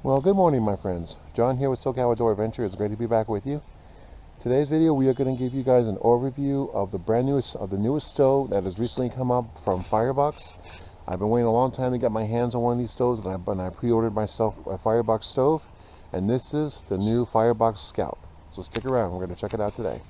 Well, good morning, my friends. John here with SoCal Outdoor Adventure. It's great to be back with you. Today's video, we are going to give you guys an overview of the newest stove that has recently come up from Firebox. I've been waiting a long time to get my hands on one of these stoves, and I pre-ordered myself a Firebox stove, and this is the new Firebox Scout. So stick around. We're going to check it out today.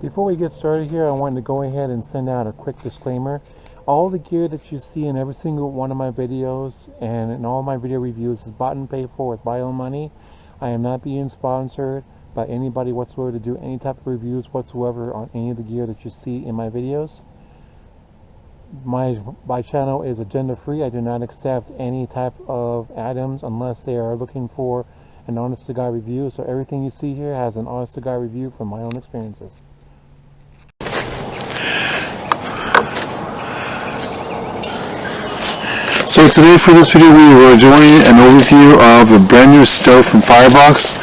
Before we get started here, I wanted to go ahead and send out a quick disclaimer. All the gear that you see in every single one of my videos and in all my video reviews is bought and paid for with my own money. I am not being sponsored by anybody whatsoever to do any type of reviews whatsoever on any of the gear that you see in my videos. My channel is agenda free. I do not accept any type of items unless they are looking for an honest to God review. So everything you see here has an honest to God review from my own experiences. So today for this video we are doing an overview of a brand new stove from Firebox.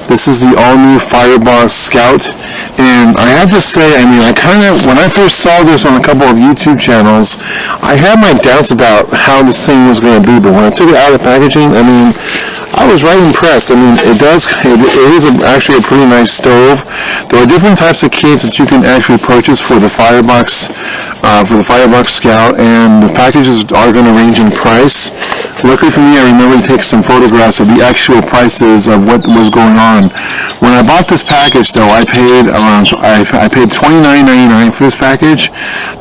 This is the all new Firebox Scout, and I have to say, when I first saw this on a couple of YouTube channels, I had my doubts about how this thing was going to be, but when I took it out of the packaging, I was right impressed. It is actually a pretty nice stove. There are different types of kits that you can actually purchase for the Firebox Scout, and the packages are going to range in price. Luckily for me, I remember to take some photographs of the actual prices of what was going on. When I bought this package, though, I paid $29.99 for this package.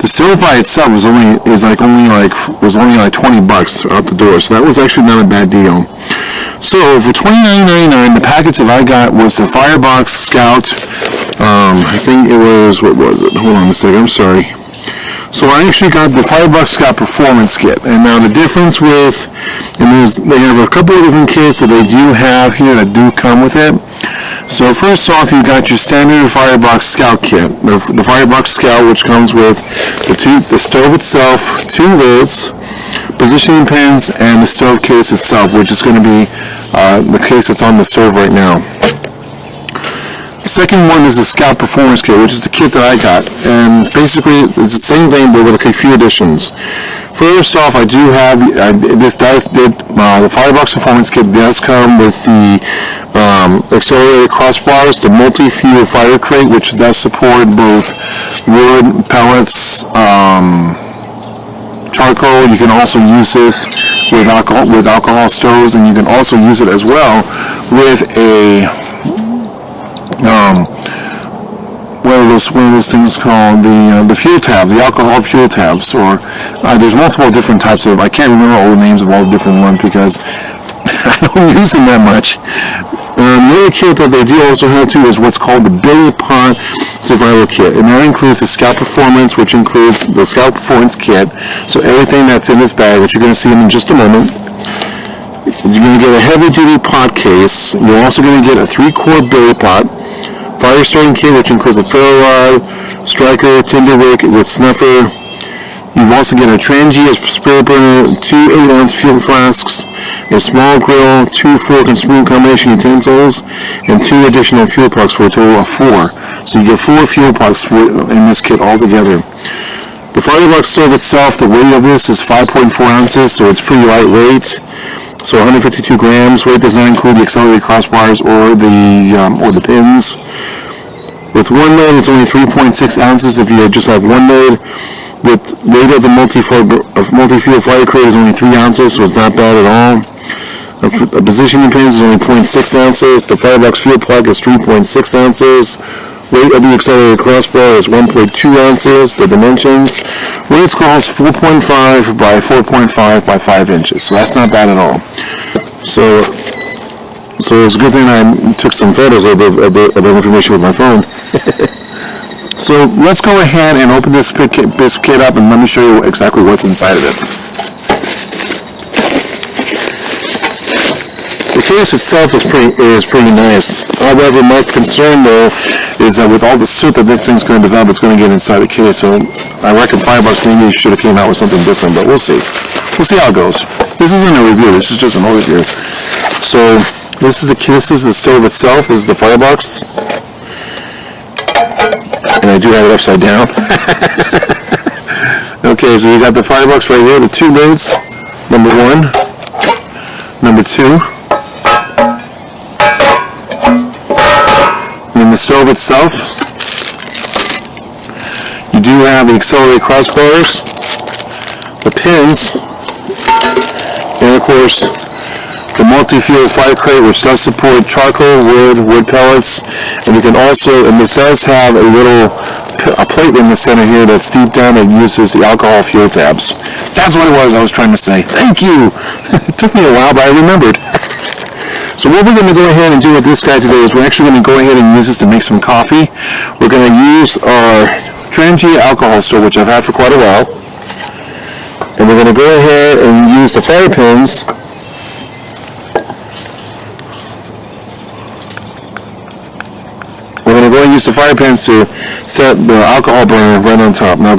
The stove by itself was only like $20 out the door, so that was actually not a bad deal. So for $29.99, the package that I got was the Firebox Scout. I think it was, what was it? Hold on a second, I'm sorry. So I actually got the Firebox Scout Performance Kit. And now the difference they have a couple of different kits that they do have here that do come with it. So first off, you got your standard Firebox Scout kit. The Firebox Scout, which comes with the stove itself, 2 lids, positioning pins, and the stove case itself, which is going to be the case that's on the stove right now. The second one is the Scout Performance Kit, which is the kit that I got, and basically it's the same thing but with a few additions. First off, I do have the Firebox Performance Kit does come with the accelerated crossbars, the multi-fuel fire crate, which does support both wood, pellets, charcoal. You can also use it with alcohol stoves, and you can also use it as well with a one of those things called the fuel tab, the alcohol fuel tabs, or there's multiple different types of. I can't remember all the names of all the different ones because I don't use them that much. The other kit that they do also have too is what's called the Billy Pot Survival Kit, and that includes the Scout Performance, which includes the Scout Performance Kit. So everything that's in this bag, which you're going to see in just a moment. You're going to get a heavy-duty pot case. You're also going to get a 3-quart billy pot, fire starting kit, which includes a ferro rod, striker, tinder wick with snuffer. You've also got a Trangia spray burner, 2 8-ounce fuel flasks, a small grill, 2 fork and spoon combination utensils, and 2 additional fuel pucks for a total of 4. So you get 4 fuel pucks in this kit altogether. The Firebox stove itself, the weight of this is 5.4 ounces, so it's pretty lightweight. So 152 grams. Weight does not include the accelerated crossbars or the pins. With one load, it's only 3.6 ounces if you just have one load. With weight of the multi-fuel fire crate is only 3 ounces, so it's not bad at all. The positioning pins is only 0.6 ounces. The Firebox fuel plug is 3.6 ounces. Weight of the accelerated crossbar is 1.2 ounces. The dimensions, weight calls 4.5 by 4.5 by 5 inches. So that's not bad at all. So it's a good thing I took some photos of the information with my phone. So let's go ahead and open this kit up and let me show you exactly what's inside of it. The case itself is pretty nice. However, my concern though is that with all the soot that this thing's going to develop, it's going to get inside the case. So I reckon Firebox maybe should have came out with something different, but we'll see. We'll see how it goes. This isn't a review. This is just an overview. So this is the stove itself. This is the Firebox, and I do have it upside down. Okay, so you got the Firebox right here, the 2 lids. Number 1, number 2. The stove itself, you do have the accelerated crossbars, the pins, and of course the multi-fuel fire crate, which does support charcoal, wood pellets, and you can also, and this does have a plate in the center here that's deep down that uses the alcohol fuel tabs. That's what it was I was trying to say. Thank you. It took me a while, but I remembered. So what we're going to go ahead and do with this guy today is we're actually going to go ahead and use this to make some coffee. We're going to use our Trangia alcohol stove, which I've had for quite a while. And we're going to go ahead and use the fire pins to set the alcohol burner right on top. Now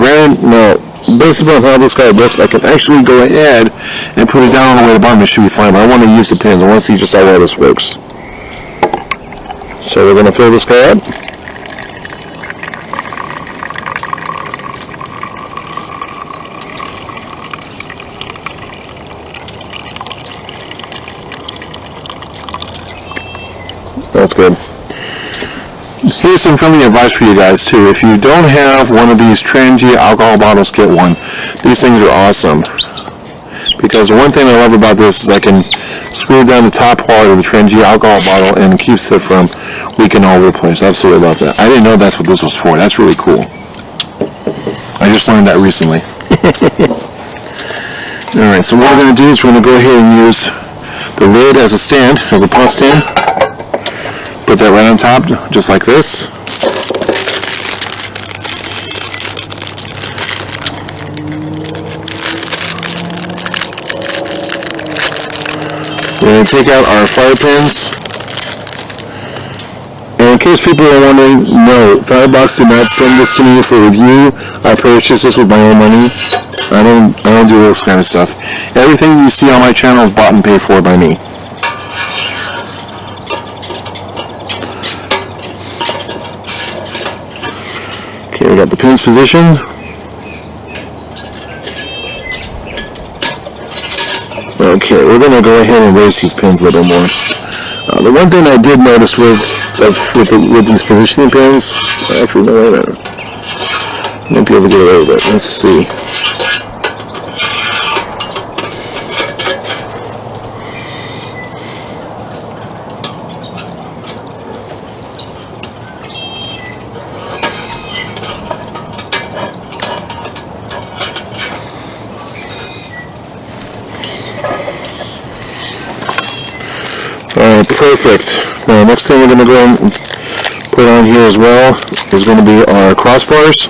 based upon how this guy looks, I can actually go ahead and put it down all the way to the bottom. It should be fine, but I want to use the pins. I want to see just how well this works. So we're going to fill this guy up. That's good. Here's some friendly advice for you guys too. If you don't have one of these Trangia alcohol bottles, get one. These things are awesome. Because the one thing I love about this is I can screw down the top part of the Trangia alcohol bottle and it keeps it from leaking all over the place. I absolutely love that. I didn't know that's what this was for. That's really cool. I just learned that recently. Alright, so what we're going to do is we're going to go ahead and use the lid as a stand, as a pot stand. Put that right on top, just like this. We're going to take out our fire pins. And in case people are wondering, no, Firebox did not send this to me for review. I purchased this with my own money. I don't do this kind of stuff. Everything you see on my channel is bought and paid for by me. Okay, we got the pins positioned. Okay, we're going to go ahead and raise these pins a little bit more. The one thing I did notice with these positioning pins, actually, no, wait a minute. I might be able to get away with it. Let's see. Alright, perfect. Now, next thing we're going to go and put on here as well is going to be our crossbars.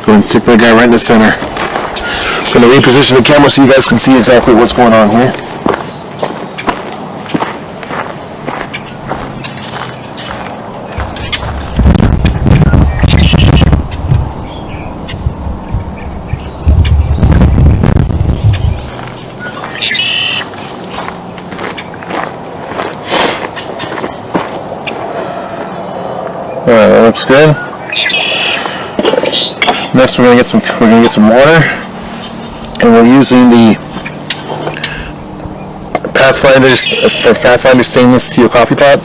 Go and stick that guy right in the center. I'm going to reposition the camera so you guys can see exactly what's going on here. Alright, that looks good. Next, we're going to get some water, and we're using the Pathfinder stainless steel coffee pot.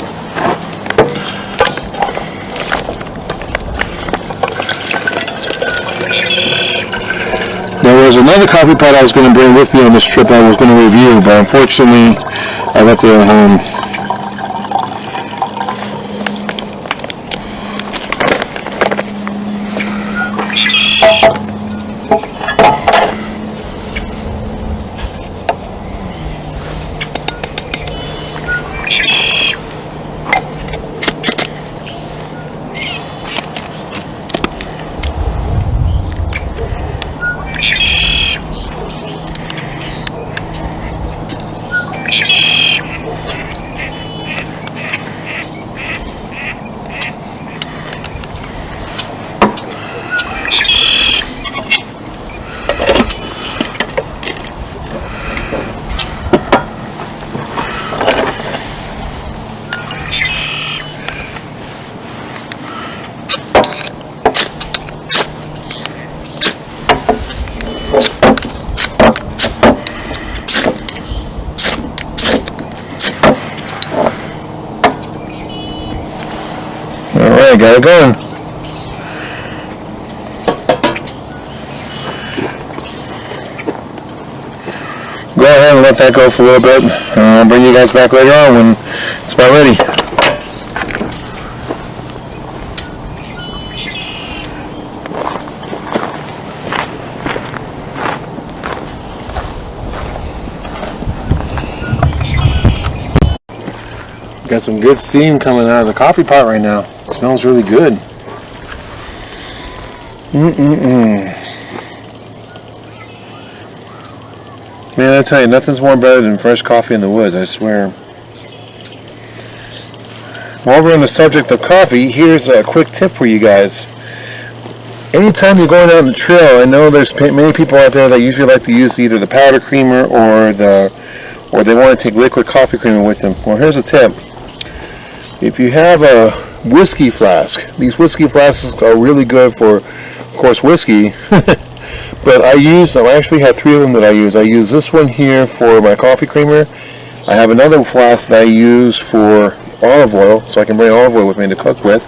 There was another coffee pot I was going to bring with me on this trip I was going to review, but unfortunately, I left it at home. Alright, got it going. Go ahead and let that go for a little bit. I'll bring you guys back later on when it's about ready. Got some good steam coming out of the coffee pot right now. It smells really good. Man, I tell you, nothing's more better than fresh coffee in the woods, I swear. While we're on the subject of coffee, here's a quick tip for you guys. Anytime you're going out on the trail, I know there's many people out there that usually like to use either the powder creamer or they want to take liquid coffee creamer with them. Well, here's a tip. If you have a whiskey flask, these whiskey flasks are really good for, of course, whiskey. But I actually have 3 of them that I use. I use this one here for my coffee creamer. I have another flask that I use for olive oil, so I can bring olive oil with me to cook with.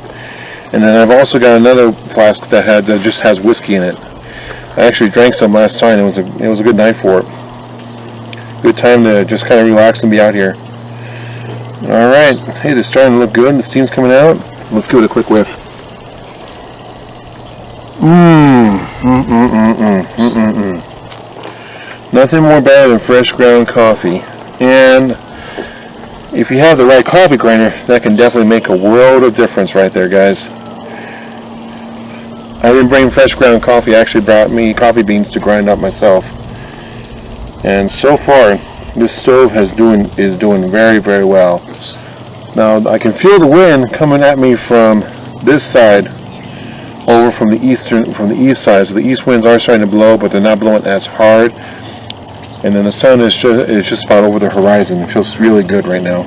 And then I've also got another flask that just has whiskey in it. I actually drank some last time. It was a good night for it. Good time to just kind of relax and be out here. Alright, hey, it's starting to look good. The steam's coming out. Let's give it a quick whiff. Nothing more better than fresh ground coffee. And if you have the right coffee grinder, that can definitely make a world of difference right there, guys. I didn't bring fresh ground coffee. I actually brought me coffee beans to grind up myself. And so far, this stove is doing very, very well. Now I can feel the wind coming at me from this side, over from the east side. So the east winds are starting to blow, but they're not blowing as hard. And then the sun is just about over the horizon. It feels really good right now.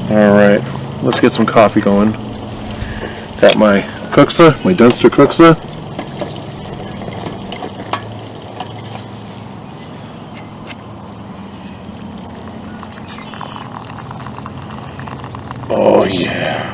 All right, let's get some coffee going. Got my Cooksa, my Dunster Cooksa. Oh yeah.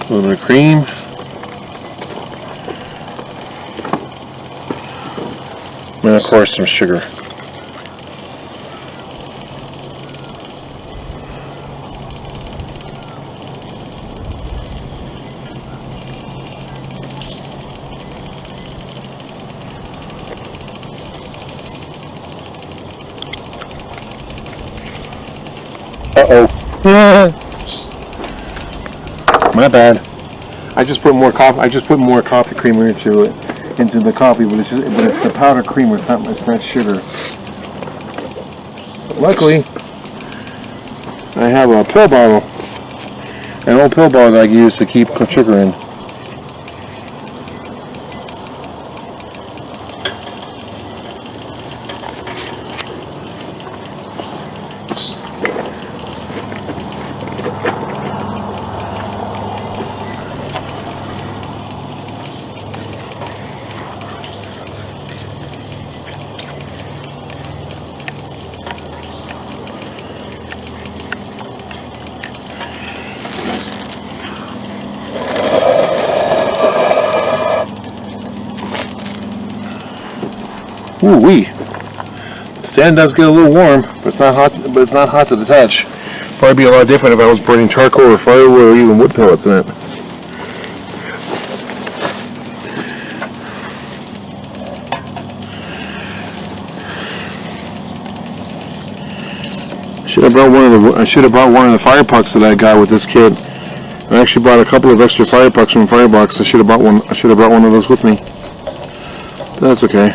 A little bit of cream. And of course some sugar. Uh-oh. My bad. I just put more coffee creamer into the coffee, but it's the powder creamer. It's not sugar. Luckily, I have a pill bottle, an old pill bottle that I use to keep sugar in. Ooh wee! The stand does get a little warm, but it's not hot. But it's not hot to the touch. Probably be a lot different if I was burning charcoal or firewood or even wood pellets in it. I should have brought one of the Firebox that I got with this kit. I actually bought a couple of extra Firebox from Firebox. I should have brought one of those with me. But that's okay.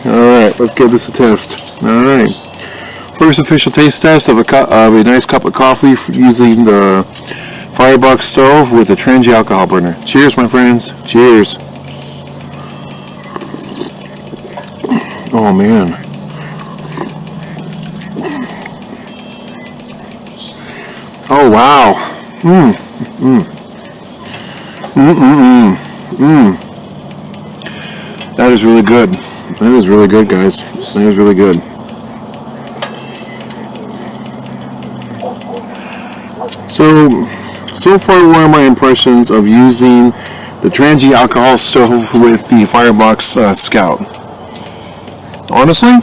Alright, let's give this a test. Alright. First official taste test of a nice cup of coffee using the Firebox stove with the Trangy alcohol burner. Cheers, my friends. Cheers. Oh, man. Oh, wow. That is really good. That is really good, guys. That is really good. So far, what are my impressions of using the Trangy alcohol stove with the Firebox Scout? Honestly,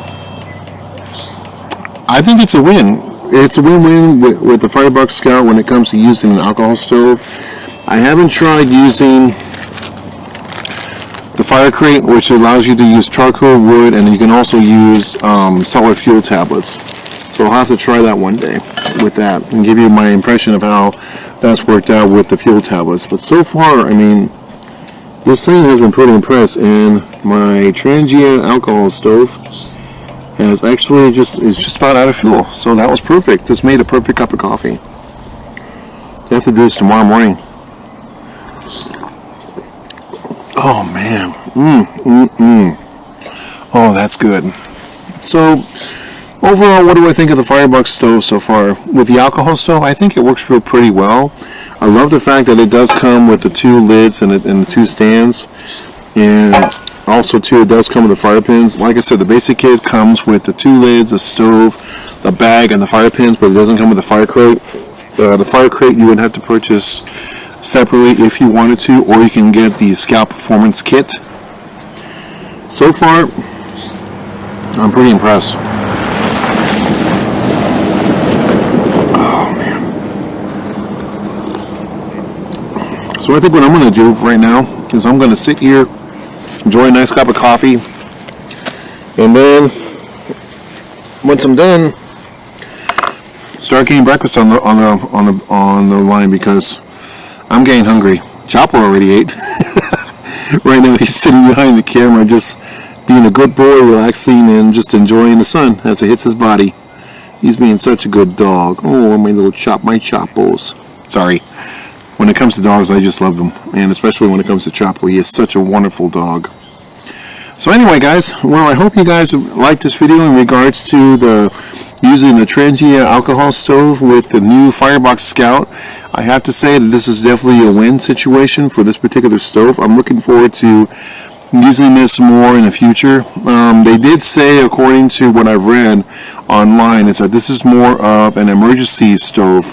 I think it's a win. It's a win-win with the Firebox Scout when it comes to using an alcohol stove. I haven't tried using the Fire Crate, which allows you to use charcoal, wood, and you can also use solid fuel tablets. So I'll have to try that one day with that and give you my impression of how that's worked out with the fuel tablets. But so far, I mean, this thing has been pretty impressed, and my Trangia alcohol stove is just about out of fuel. So that was perfect. This made a perfect cup of coffee. I have to do this tomorrow morning. Oh man, Oh, that's good. So overall, what do I think of the Firebox stove so far? With the alcohol stove, I think it works pretty well. I love the fact that it does come with the two lids and the two stands, and also too, it does come with the fire pins. Like I said, the basic kit comes with the two lids, the stove, the bag, and the fire pins, but it doesn't come with the fire crate. The fire crate you would have to purchase separately if you wanted to, or you can get the Scout Performance Kit. So far, I'm pretty impressed. Oh man. So I think what I'm going to do right now is I'm going to sit here, enjoy a nice cup of coffee, and then once I'm done, start getting breakfast on the line, because I'm getting hungry. Chapo already ate. Right now he's sitting behind the camera, just being a good boy, relaxing and just enjoying the sun as it hits his body. He's being such a good dog. Oh, my Chapos. Sorry. When it comes to dogs, I just love them, and especially when it comes to Chapo, he is such a wonderful dog. So anyway, guys, well, I hope you guys liked this video in regards to using the Trangia alcohol stove with the new Firebox Scout. I have to say that this is definitely a win situation for this particular stove. I'm looking forward to using this more in the future. They did say, according to what I've read online, is that this is more of an emergency stove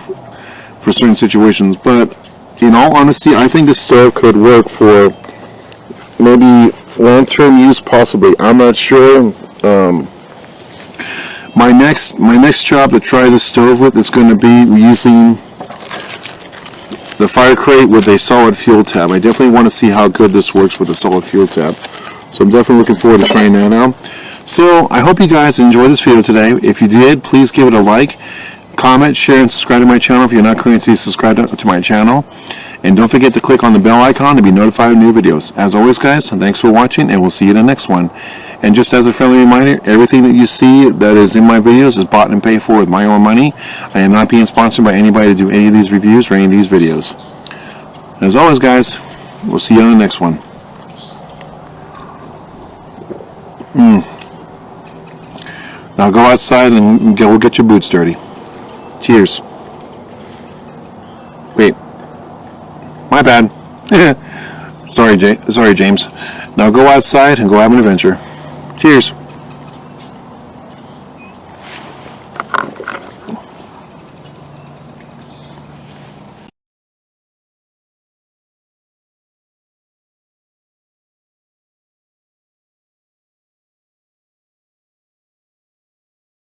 for certain situations. But in all honesty, I think this stove could work for maybe long-term use, possibly. I'm not sure. My next job to try this stove with is going to be using the Fire Crate with a solid fuel tab. I definitely want to see how good this works with a solid fuel tab. So I'm definitely looking forward to trying that out. So I hope you guys enjoyed this video today. If you did, please give it a like, comment, share, and subscribe to my channel if you're not currently subscribed to my channel. And don't forget to click on the bell icon to be notified of new videos. As always, guys, thanks for watching, and we'll see you in the next one. And just as a friendly reminder, everything that you see that is in my videos is bought and paid for with my own money. I am not being sponsored by anybody to do any of these reviews or any of these videos. As always, guys, we'll see you on the next one. Now go outside and go get your boots dirty. Cheers. Wait. My bad. Sorry, James. Now go outside and go have an adventure. Cheers.